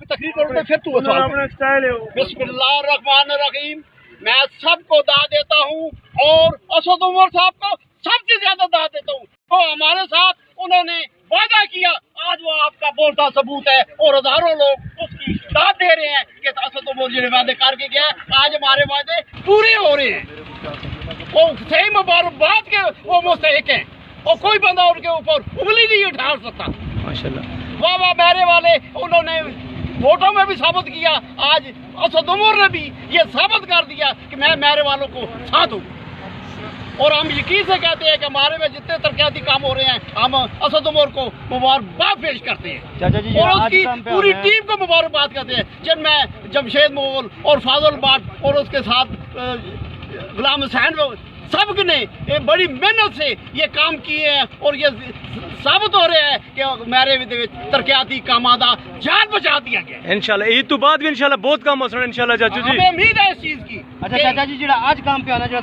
تقریر کرو پھر تو بسم میں سب کو داد دیتا ہوں اور اسد عمر صاحب کو سب سے زیادہ داد دیتا ہوں. تو ہمارے ساتھ انہوں نے وعدہ کیا, آج وہ آپ کا بولتا ثبوت ہے اور ہزاروں لوگ اس کی داد دے رہے ہیں کہ اسد عمر جی نے وعدے کر کے گیا, آج ہمارے وعدے پورے ہو رہے ہیں. وہ صحیح مبارکباد کے وہ مستحق ہیں اور کوئی بندہ ان کے اوپر انگلی نہیں اٹھا سکتا. ماشاءاللہ واہ واہ میرے والے, انہوں نے ووٹوں میں بھی ثابت کیا, آج اسد عمر نے بھی یہ ثابت کر دیا کہ میں میرے والوں کو ساتھ ہوں. اور ہم یقین سے کہتے ہیں کہ ہمارے میں جتنے ترقیاتی کام ہو رہے ہیں ہم اسد عمر کو مبارکباد پیش کرتے ہیں اور اس کی پوری ٹیم کو مبارکباد کرتے ہیں, جن میں جمشید مغل اور فاضل بٹ اور اس کے ساتھ غلام حسین سب نے بڑی محنت سے یہ کام کیے ہیں اور یہ ثابت ہو رہا ہے کہ میرے ترقیاتی کاموں کا جان بچا دیا گیا. انشاءاللہ عید تو بعد بھی انشاءاللہ بہت کام ہو سکتا ہے انشاءاللہ چاچو جی. ہمیں امید ہے اس چیز کی. اچھا چاچا جی جڑا آج کام پہ آنا